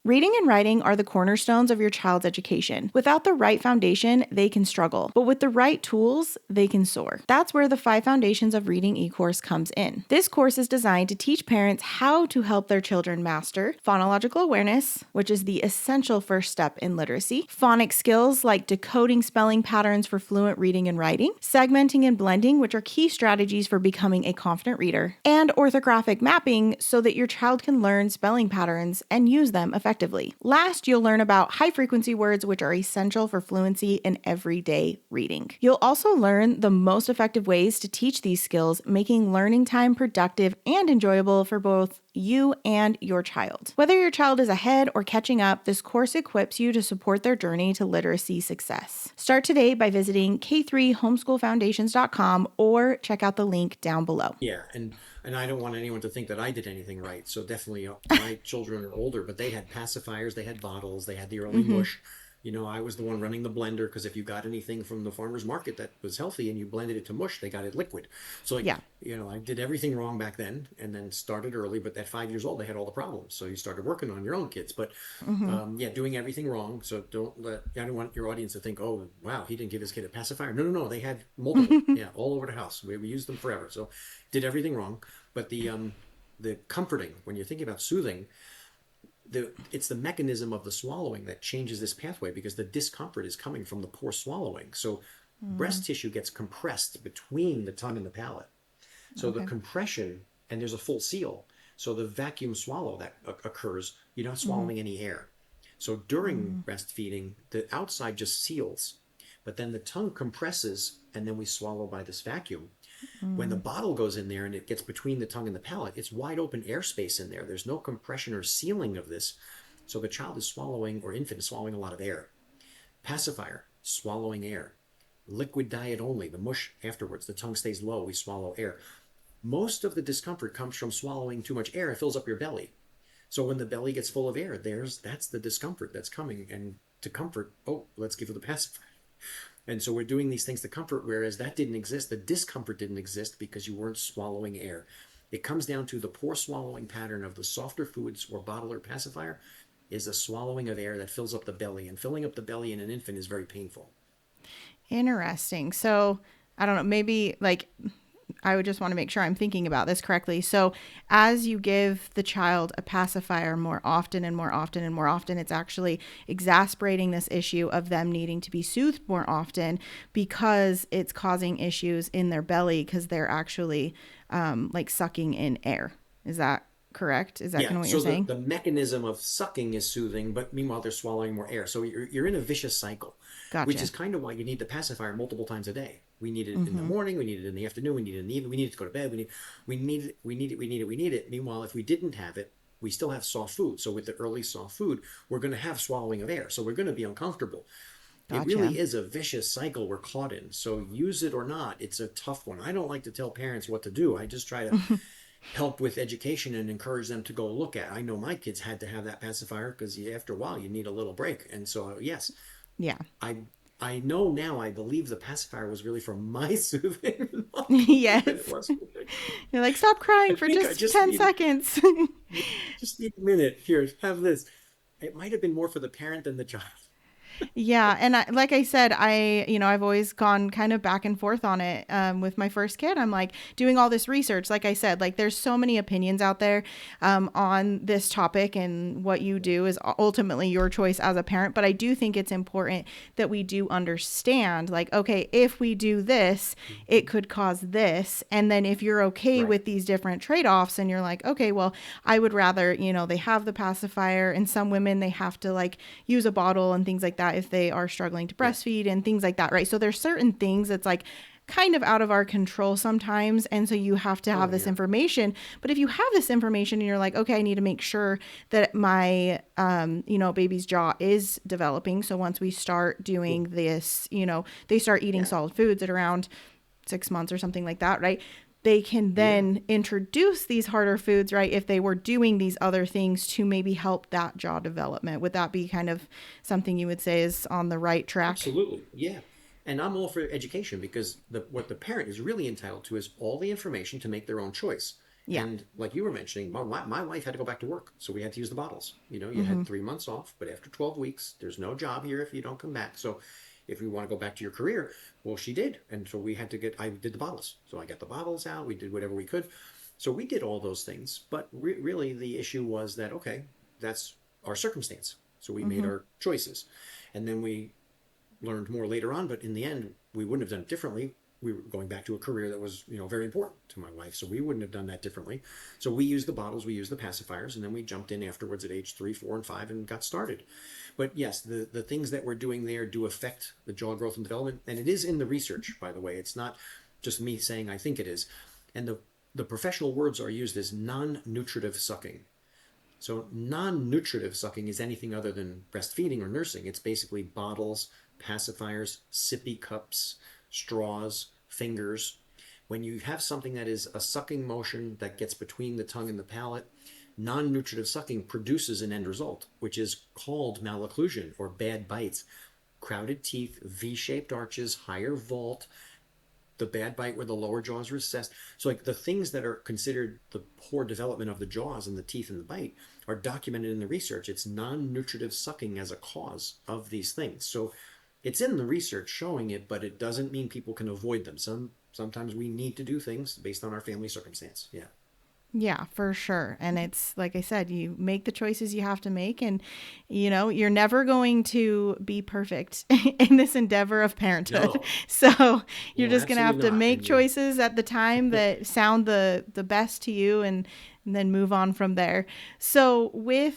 Reading and writing are the cornerstones of your child's education. Without the right foundation, they can struggle. But with the right tools, they can soar. That's where the 5 Foundations of Reading e-course comes in. This course is designed to teach parents how to help their children master phonological awareness, which is the essential first step in literacy, phonics skills like decoding spelling patterns for fluent reading and writing, segmenting and blending, which are key strategies for becoming a confident reader, and orthographic mapping so that your child can learn spelling patterns and use them effectively effectively. Last, you'll learn about high frequency words, which are essential for fluency in everyday reading. You'll also learn the most effective ways to teach these skills, making learning time productive and enjoyable for both you and your child. Whether your child is ahead or catching up, this course equips you to support their journey to literacy success. Start today by visiting k3homeschoolfoundations.com or check out the link down below. Yeah, and I don't want anyone to think that I did anything right. So definitely, my children are older, but they had pacifiers, they had bottles, they had the early mush. I was the one running the blender because if you got anything from the farmer's market that was healthy and you blended it to mush, they got it liquid. So like, Yeah. I did everything wrong back then, and then started early. But at 5 years old, they had all the problems. So you started working on your own kids. But yeah, doing everything wrong. So I don't want your audience to think, oh wow, he didn't give his kid a pacifier. No, no, no. They had multiple, yeah, all over the house. We used them forever. So did everything wrong. But the comforting, when you're thinking about soothing, it's the mechanism of the swallowing that changes this pathway because the discomfort is coming from the poor swallowing. So breast tissue gets compressed between the tongue and the palate. So the compression, and there's a full seal. So the vacuum swallow that occurs, you're not swallowing any air. So during breastfeeding, the outside just seals, but then the tongue compresses and then we swallow by this vacuum. When the bottle goes in there and it gets between the tongue and the palate, it's wide open airspace in there. There's no compression or sealing of this. So the child is swallowing, or infant is swallowing a lot of air. Pacifier, swallowing air. Liquid diet only, the mush afterwards. The tongue stays low, we swallow air. Most of the discomfort comes from swallowing too much air. It fills up your belly. So when the belly gets full of air, that's the discomfort that's coming. And to comfort, let's give her the pacifier. And so we're doing these things to comfort, whereas that didn't exist. The discomfort didn't exist because you weren't swallowing air. It comes down to the poor swallowing pattern of the softer foods or bottle or pacifier is a swallowing of air that fills up the belly. And filling up the belly in an infant is very painful. Interesting. So I don't know, maybe like I would just want to make sure I'm thinking about this correctly. So as you give the child a pacifier more often and more often and more often, it's actually exacerbating this issue of them needing to be soothed more often because it's causing issues in their belly because they're actually like sucking in air. Is that correct? Is that kind of what So you're saying? the mechanism of sucking is soothing, but meanwhile they're swallowing more air. So you're in a vicious cycle, which Gotcha. is kind of why you need the pacifier multiple times a day. We need it in the morning, we need it in the afternoon, we need it in the evening, we need it to go to bed, we need it. Meanwhile, if we didn't have it, we still have soft food. So with the early soft food, we're going to have swallowing of air. So we're going to be uncomfortable. It Gotcha. really is a vicious cycle we're caught in. So use it or not, it's a tough one. I don't like to tell parents what to do. I just try to help with education and encourage them to go look at. I know my kids had to have that pacifier because after a while you need a little break. And so yes, Yeah. I I know now. I believe the pacifier was really for my soothing, not than it Yes. was. You're like, stop crying I for think I just just 10 need seconds. just need a minute. Here, have this. It might have been more for the parent than the child. Yeah, and like I said, I've always gone kind of back and forth on it. With my first kid, I'm like doing all this research. Like I said, like there's so many opinions out there on this topic, and what you do is ultimately your choice as a parent. But I do think it's important that we do understand, like, okay, if we do this, it could cause this, and then if you're okay Right. with these different trade-offs, and you're like, okay, well, I would rather, they have the pacifier, and some women they have to like use a bottle and things like that if they are struggling to Yeah. breastfeed and things like that, right? So there's certain things that's like kind of out of our control sometimes, and so you have to have Oh this yeah. information. But if you have this information and you're like, okay, I need to make sure that my baby's jaw is developing, so once we start Cool. doing this, they start eating Yeah. solid foods at around 6 months or something like that, right? They can Yeah. then introduce these harder foods, right? If they were doing these other things to maybe help that jaw development. Would that be kind of something you would say is on the right track? Absolutely. Yeah. And I'm all for education because what the parent is really entitled to is all the information to make their own choice. Yeah. And like you were mentioning, my wife had to go back to work, so we had to use the bottles. You Mm-hmm. had 3 months off, but after 12 weeks, there's no job here if you don't come back. So if you want to go back to your career, well, she did. And so I did the bottles. So I got the bottles out. We did whatever we could. So we did all those things. But really, the issue was that, okay, that's our circumstance. So we made Mm-hmm. our choices. And then we learned more later on, but in the end, we wouldn't have done it differently. we were going back to a career that was, very important to my wife. So we wouldn't have done that differently. So we used the bottles, we used the pacifiers, and then we jumped in afterwards at age 3, 4, and 5 and got started. But yes, the things that we're doing there do affect the jaw growth and development. And it is in the research, by the way. It's not just me saying I think it is. And the professional words are used as non-nutritive sucking. So non-nutritive sucking is anything other than breastfeeding or nursing. It's basically bottles, pacifiers, sippy cups, straws, fingers. When you have something that is a sucking motion that gets between the tongue and the palate, non-nutritive sucking produces an end result, which is called malocclusion or bad bites. Crowded teeth, V-shaped arches, higher vault, the bad bite where the lower jaw is recessed. So like the things that are considered the poor development of the jaws and the teeth and the bite are documented in the research. It's non-nutritive sucking as a cause of these things. So it's in the research showing it, but it doesn't mean people can avoid them. Sometimes we need to do things based on our family circumstance. Yeah. Yeah, for sure. And it's like I said, you make the choices you have to make. And, you're never going to be perfect in this endeavor of parenthood. No. So you're No, just going to have absolutely to not. make And you choices at the time that sound the best to you, and then move on from there. So we're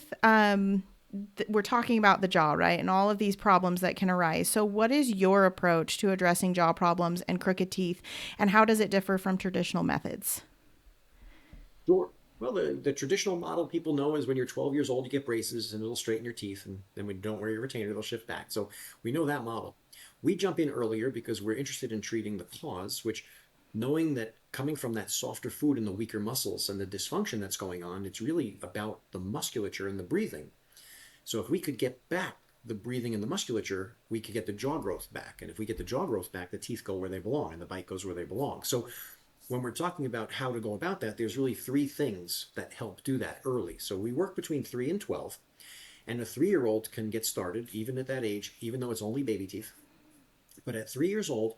talking about the jaw, right? And all of these problems that can arise. So what is your approach to addressing jaw problems and crooked teeth? And how does it differ from traditional methods? Sure. Well, the traditional model people know is when you're 12 years old, you get braces and it'll straighten your teeth. And then when you don't wear your retainer, they'll shift back. So we know that model. We jump in earlier because we're interested in treating the cause, which knowing that coming from that softer food and the weaker muscles and the dysfunction that's going on, it's really about the musculature and the breathing. So if we could get back the breathing and the musculature, we could get the jaw growth back. And if we get the jaw growth back, the teeth go where they belong and the bite goes where they belong. So when we're talking about how to go about that, there's really three things that help do that early. So we work between 3 and 12, and a 3-year-old can get started even at that age, even though it's only baby teeth. But at 3 years old,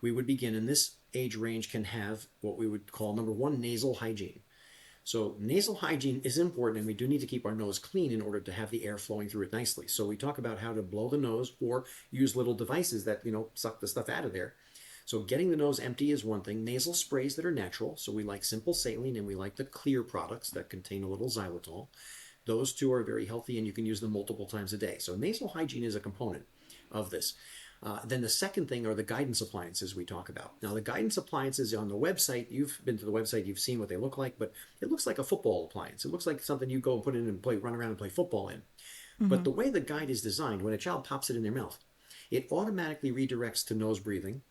we would begin, and this age range can have what we would call number one, nasal hygiene. So nasal hygiene is important, and we do need to keep our nose clean in order to have the air flowing through it nicely. So we talk about how to blow the nose or use little devices that, suck the stuff out of there. So getting the nose empty is one thing. Nasal sprays that are natural. So we like simple saline and we like the clear products that contain a little xylitol. Those two are very healthy and you can use them multiple times a day. So nasal hygiene is a component of this. Then the second thing are the guidance appliances we talk about. Now the guidance appliances on the website, you've been to the website, you've seen what they look like, but it looks like a football appliance. It looks like something you go and put in and play, run around and play football in. But Mm-hmm. the way the guide is designed, when a child pops it in their mouth, it automatically redirects to nose breathing.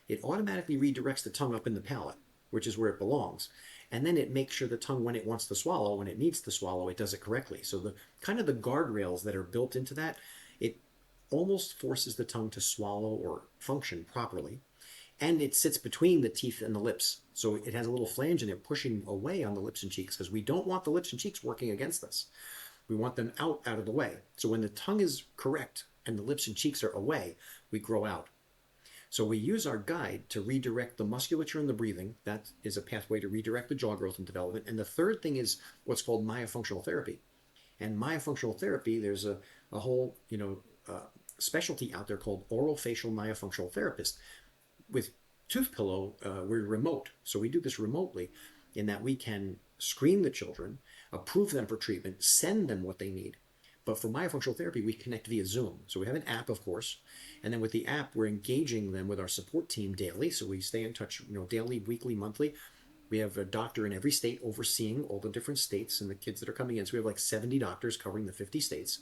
It automatically redirects the tongue up in the palate, which is where it belongs. And then it makes sure the tongue, when it wants to swallow, when it needs to swallow, it does it correctly. So the kind of the guardrails that are built into that, it almost forces the tongue to swallow or function properly. And it sits between the teeth and the lips. So it has a little flange in there pushing away on the lips and cheeks because we don't want the lips and cheeks working against us. We want them out of the way. So when the tongue is correct and the lips and cheeks are away, we grow out. So we use our guide to redirect the musculature and the breathing. That is a pathway to redirect the jaw growth and development. And the third thing is what's called myofunctional therapy. And myofunctional therapy, there's a whole specialty out there called oral facial myofunctional therapist. With Toothpillow, we're remote. So we do this remotely in that we can screen the children, approve them for treatment, send them what they need. But for myofunctional therapy, we connect via Zoom. So we have an app, of course. And then with the app, we're engaging them with our support team daily. So we stay in touch, daily, weekly, monthly. We have a doctor in every state overseeing all the different states and the kids that are coming in. So we have like 70 doctors covering the 50 states.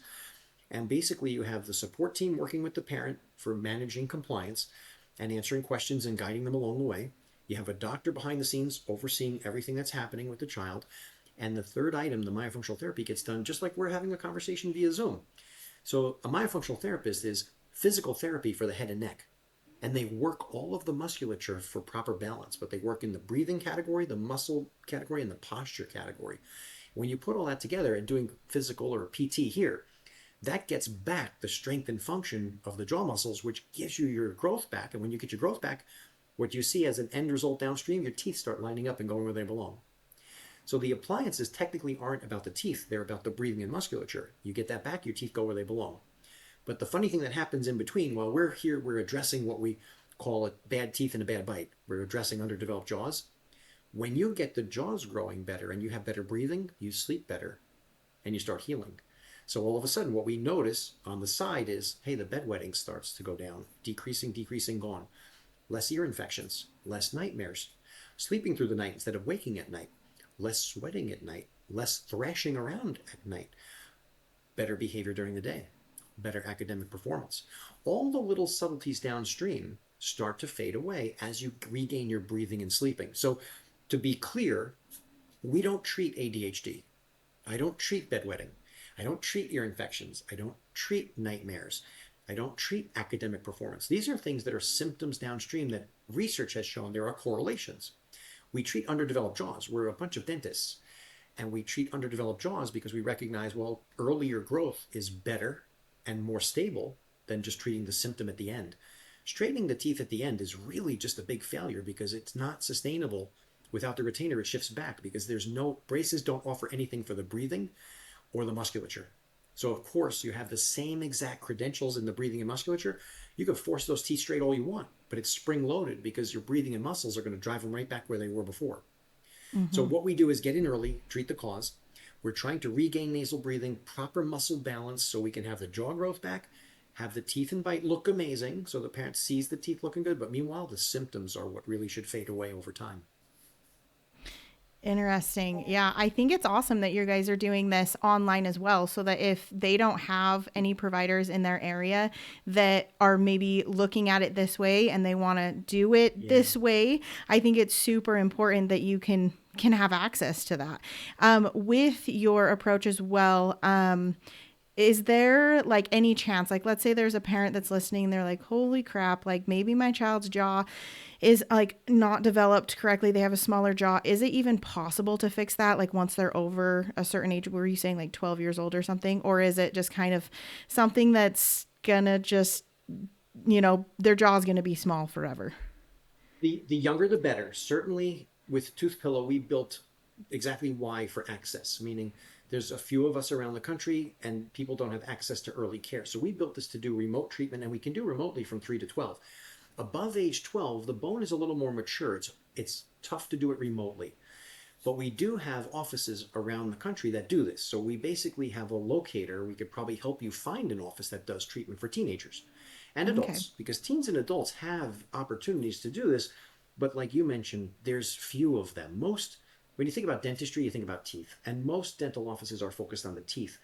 And basically, you have the support team working with the parent for managing compliance and answering questions and guiding them along the way. You have a doctor behind the scenes overseeing everything that's happening with the child. And the third item, the myofunctional therapy, gets done just like we're having a conversation via Zoom. So a myofunctional therapist is physical therapy for the head and neck. And they work all of the musculature for proper balance, but they work in the breathing category, the muscle category, and the posture category. When you put all that together and doing physical or PT here, that gets back the strength and function of the jaw muscles, which gives you your growth back. And when you get your growth back, what you see as an end result downstream, your teeth start lining up and going where they belong. So the appliances technically aren't about the teeth, they're about the breathing and musculature. You get that back, your teeth go where they belong. But the funny thing that happens in between, while we're here, we're addressing what we call it bad teeth and a bad bite. We're addressing underdeveloped jaws. When you get the jaws growing better and you have better breathing, you sleep better and you start healing. So all of a sudden, what we notice on the side is, hey, the bedwetting starts to go down, decreasing, decreasing, gone. Less ear infections, less nightmares, sleeping through the night instead of waking at night, less sweating at night, less thrashing around at night, better behavior during the day, better academic performance. All the little subtleties downstream start to fade away as you regain your breathing and sleeping. So, to be clear, we don't treat ADHD. I don't treat bedwetting. I don't treat ear infections. I don't treat nightmares. I don't treat academic performance. These are things that are symptoms downstream that research has shown there are correlations. We treat underdeveloped jaws. We're a bunch of dentists, and we treat underdeveloped jaws because we recognize, well, earlier growth is better and more stable than just treating the symptom at the end. Straightening the teeth at the end is really just a big failure because it's not sustainable. Without the retainer, it shifts back because braces don't offer anything for the breathing or the musculature. So of course you have the same exact credentials in the breathing and musculature. You can force those teeth straight all you want, but it's spring loaded because your breathing and muscles are going to drive them right back where they were before. So what we do is get in early, treat the cause. We're trying to regain nasal breathing, proper muscle balance so we can have the jaw growth back, have the teeth and bite look amazing so the parent sees the teeth looking good, but meanwhile the symptoms are what really should fade away over time. Interesting. Yeah, I think it's awesome that you guys are doing this online as well so that if they don't have any providers in their area that are maybe looking at it this way and they want to do it this way, I think it's super important that you can have access to that. With your approach as well, is there like any chance, like let's say there's a parent that's listening, they're like, holy crap, like maybe my child's jaw is like not developed correctly. They have a smaller jaw. Is it even possible to fix that? Like once they're over a certain age, were you saying like 12 years old or something? Or is it just kind of something that's gonna just, their jaw's gonna be small forever? The younger the better. Certainly with Toothpillow, we built exactly why for access, meaning there's a few of us around the country and people don't have access to early care. So we built this to do remote treatment, and we can do remotely from 3 to 12. Above age 12, the bone is a little more mature. It's tough to do it remotely. But we do have offices around the country that do this. So we basically have a locator. We could probably help you find an office that does treatment for teenagers and Okay. adults, because teens and adults have opportunities to do this. But like you mentioned, there's few of them. When you think about dentistry, you think about teeth, and most dental offices are focused on the teeth.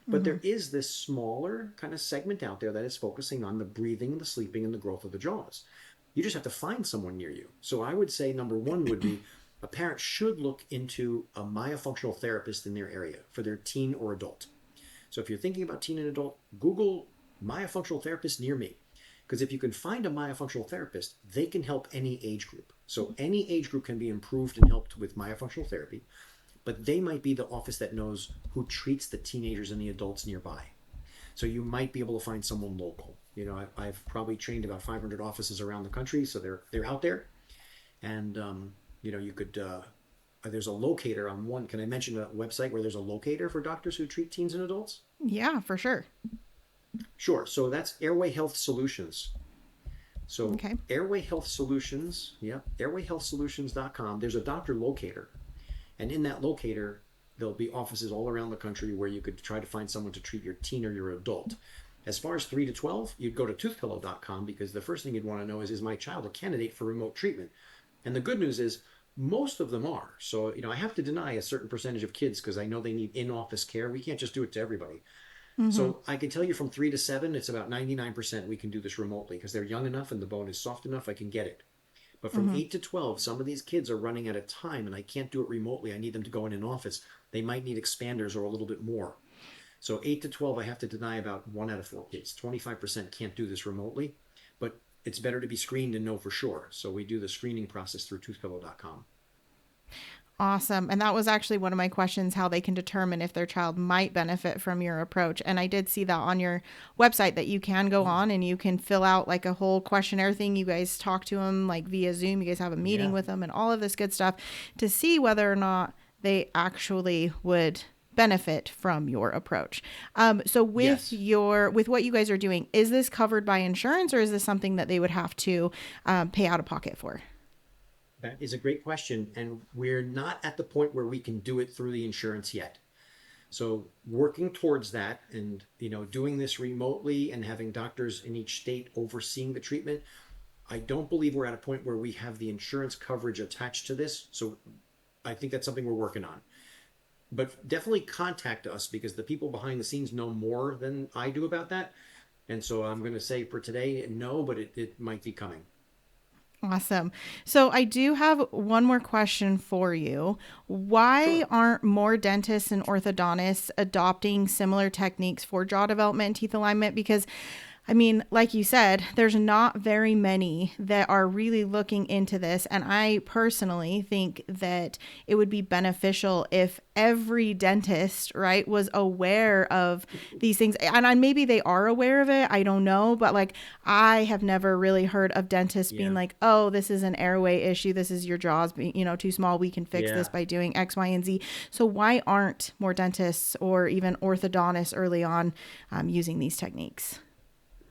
But Mm-hmm. there is this smaller kind of segment out there that is focusing on the breathing, the sleeping, and the growth of the jaws. You just have to find someone near you. So I would say number one would be a parent should look into a myofunctional therapist in their area for their teen or adult. So if you're thinking about teen and adult, Google myofunctional therapist near me. Because if you can find a myofunctional therapist, they can help any age group. So any age group can be improved and helped with myofunctional therapy, but they might be the office that knows who treats the teenagers and the adults nearby. So you might be able to find someone local. I've probably trained about 500 offices around the country, so they're out there, and you could. There's a locator on one. Can I mention a website where there's a locator for doctors who treat teens and adults? Yeah, for sure. Sure. So that's Airway Health Solutions. So Okay. Airway Health Solutions, yeah, airwayhealthsolutions.com. There's a doctor locator, and in that locator, there'll be offices all around the country where you could try to find someone to treat your teen or your adult. As far as 3 to 12, you'd go to toothpillow.com because the first thing you'd want to know is my child a candidate for remote treatment? And the good news is most of them are. So, I have to deny a certain percentage of kids because I know they need in-office care. We can't just do it to everybody. Mm-hmm. So I can tell you from 3 to 7, it's about 99% we can do this remotely because they're young enough and the bone is soft enough, I can get it. But from Mm-hmm. 8 to 12, some of these kids are running out of time and I can't do it remotely. I need them to go in an office. They might need expanders or a little bit more. So 8 to 12, I have to deny about 1 out of 4 kids. 25% can't do this remotely, but it's better to be screened and know for sure. So we do the screening process through toothpillow.com. Awesome. And that was actually one of my questions, how they can determine if their child might benefit from your approach. And I did see that on your website that you can go Oh, on and you can fill out like a whole questionnaire thing. You guys talk to them like via Zoom. You guys have a meeting yeah. with them and all of this good stuff to see whether or not they actually would benefit from your approach. So Yes. with what you guys are doing, is this covered by insurance, or is this something that they would have to pay out of pocket for? That is a great question. And we're not at the point where we can do it through the insurance yet. So working towards that and doing this remotely and having doctors in each state overseeing the treatment, I don't believe we're at a point where we have the insurance coverage attached to this. So I think that's something we're working on. But definitely contact us because the people behind the scenes know more than I do about that. And so I'm going to say for today, no, but it might be coming. Awesome. So I do have one more question for you. Why Sure. aren't more dentists and orthodontists adopting similar techniques for jaw development and teeth alignment? Because I mean, like you said, there's not very many that are really looking into this. And I personally think that it would be beneficial if every dentist, right, was aware of these things. And maybe they are aware of it. I don't know. But like, I have never really heard of dentists being Yeah. like, oh, this is an airway issue. This is your jaws being, too small. We can fix this Yeah. by doing X, Y, and Z. So why aren't more dentists or even orthodontists early on using these techniques?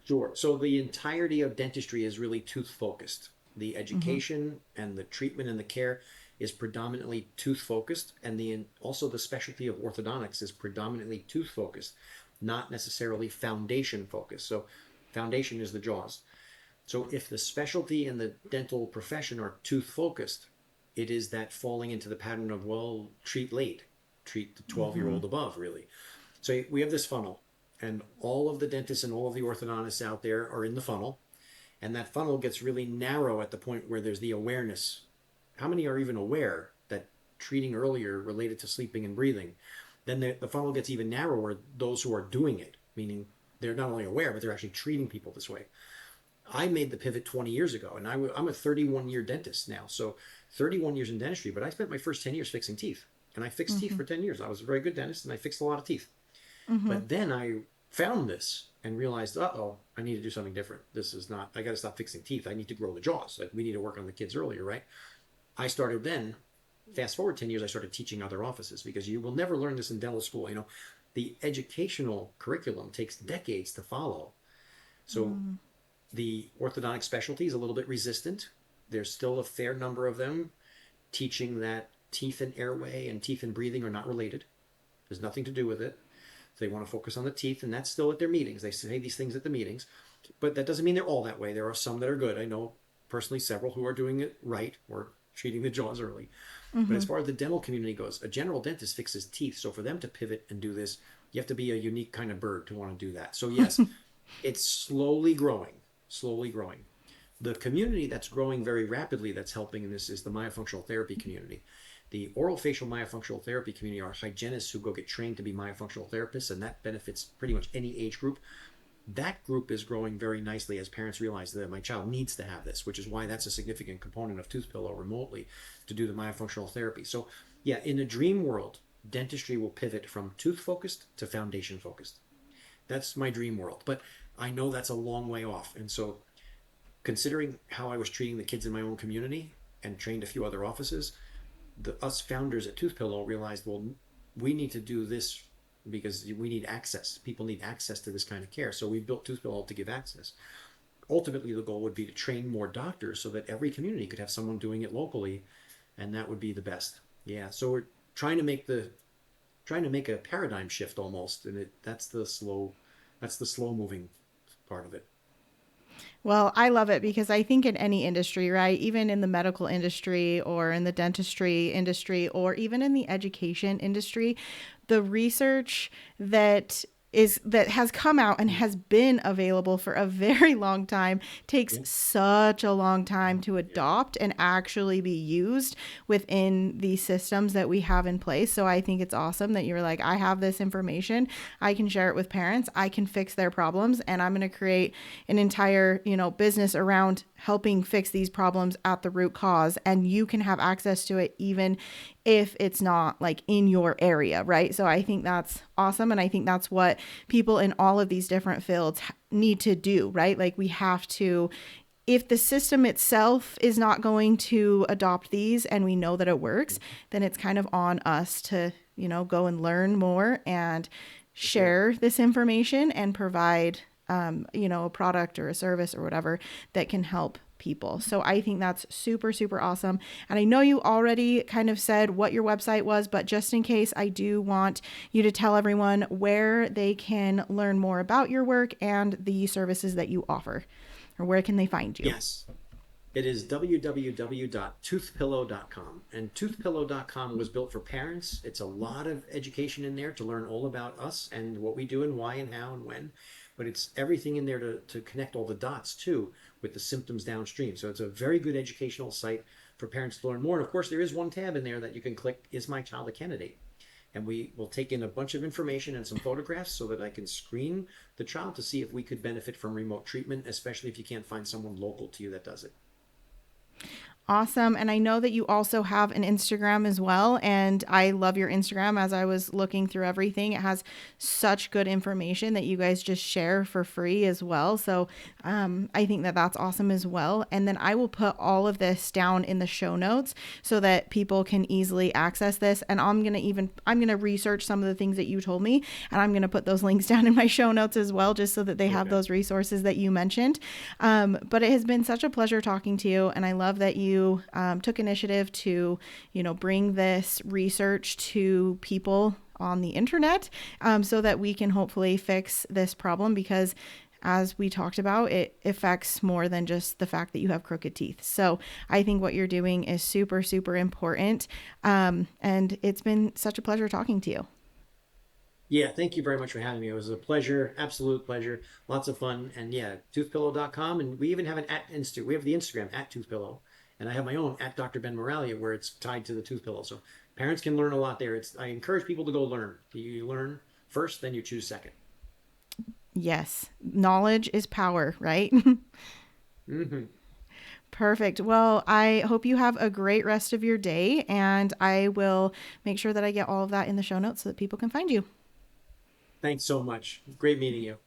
Sure. So the entirety of dentistry is really tooth focused. The Mm-hmm. education and the treatment and the care is predominantly tooth focused, and also the specialty of orthodontics is predominantly tooth focused, not necessarily foundation focused. So foundation is the jaws. So if the specialty in the dental profession are tooth focused, it is that falling into the pattern of, well, treat late, treat the 12-year-old above, really. So we have this funnel, and all of the dentists and all of the orthodontists out there are in the funnel, and that funnel gets really narrow at the point where there's the awareness. How many are even aware that treating earlier related to sleeping and breathing? Then the funnel gets even narrower, those who are doing it, meaning they're not only aware, but they're actually treating people this way. I made the pivot 20 years ago, and I'm a 31-year dentist now. So 31 years in dentistry, but I spent my first 10 years fixing teeth. And I fixed teeth Mm-hmm. for 10 years. I was a very good dentist, and I fixed a lot of teeth. Mm-hmm. But then I found this and realized, uh-oh, I need to do something different. This is not, I got to stop fixing teeth. I need to grow the jaws. Like, we need to work on the kids earlier, right? I started then, fast forward 10 years, I started teaching other offices because you will never learn this in dental school. The educational curriculum takes decades to follow. So the orthodontic specialty is a little bit resistant. There's still a fair number of them teaching that teeth and airway and teeth and breathing are not related. There's nothing to do with it. They want to focus on the teeth, and that's still at their meetings. They say these things at the meetings, but that doesn't mean they're all that way. There are some that are good. I know personally several who are doing it right or treating the jaws early. But Mm-hmm. as far as the dental community goes, a general dentist fixes teeth. So for them to pivot and do this, you have to be a unique kind of bird to want to do that. So yes, it's slowly growing, slowly growing. The community that's growing very rapidly that's helping in this is the myofunctional therapy community. The oral facial myofunctional therapy community are hygienists who go get trained to be myofunctional therapists, and that benefits pretty much any age group. That group is growing very nicely as parents realize that my child needs to have this, which is why that's a significant component of Toothpillow remotely to do the myofunctional therapy. So, yeah, in a dream world, dentistry will pivot from tooth focused to foundation focused. That's my dream world, but I know that's a long way off. And so, considering how I was treating the kids in my own community and trained a few other offices, us founders at Toothpillow realized, well, we need to do this because we need access. People need access to this kind of care. So we built Toothpillow to give access. Ultimately, the goal would be to train more doctors so that every community could have someone doing it locally, and that would be the best. Yeah. So we're trying to make a paradigm shift almost, and that's the slow moving part of it. Well, I love it because I think in any industry, right? Even in the medical industry or in the dentistry industry or even in the education industry, the research that has come out and has been available for a very long time takes Yeah. such a long time to Yeah. adopt and actually be used within these systems that we have in place. So I think it's awesome that you're like, I have this information, I can share it with parents, I can fix their problems, and I'm going to create an entire, business around helping fix these problems at the root cause, and you can have access to it even if it's not like in your area, right? So I think that's awesome. And I think that's what people in all of these different fields need to do, right? Like we have to, if the system itself is not going to adopt these and we know that it works, then it's kind of on us to, go and learn more and share this information and provide, a product or a service or whatever that can help people. So I think that's super, super awesome. And I know you already kind of said what your website was, but just in case, I do want you to tell everyone where they can learn more about your work and the services that you offer, or where can they find you? Yes. It is www.toothpillow.com. And toothpillow.com was built for parents. It's a lot of education in there to learn all about us and what we do and why and how and when. But it's everything in there to connect all the dots too with the symptoms downstream. So it's a very good educational site for parents to learn more. And of course, there is one tab in there that you can click, Is My Child a Candidate? And we will take in a bunch of information and some photographs so that I can screen the child to see if we could benefit from remote treatment, especially if you can't find someone local to you that does it. Awesome. And I know that you also have an Instagram as well. And I love your Instagram. As I was looking through everything, it has such good information that you guys just share for free as well. So I think that that's awesome as well. And then I will put all of this down in the show notes so that people can easily access this. And I'm going to research some of the things that you told me, and I'm going to put those links down in my show notes as well, just so that they have those resources that you mentioned. But it has been such a pleasure talking to you. And I love that you took initiative to, bring this research to people on the internet, so that we can hopefully fix this problem, because as we talked about, it affects more than just the fact that you have crooked teeth. So I think what you're doing is super, super important. And it's been such a pleasure talking to you. Yeah, thank you very much for having me. It was a pleasure, absolute pleasure, lots of fun. And yeah, toothpillow.com. And we even have we have the Instagram at toothpillow. And I have my own at Dr. Ben Miraglia, where it's tied to the toothpillow. So parents can learn a lot there. I encourage people to go learn. You learn first, then you choose second. Yes. Knowledge is power, right? Mm-hmm. Perfect. Well, I hope you have a great rest of your day, and I will make sure that I get all of that in the show notes so that people can find you. Thanks so much. Great meeting you.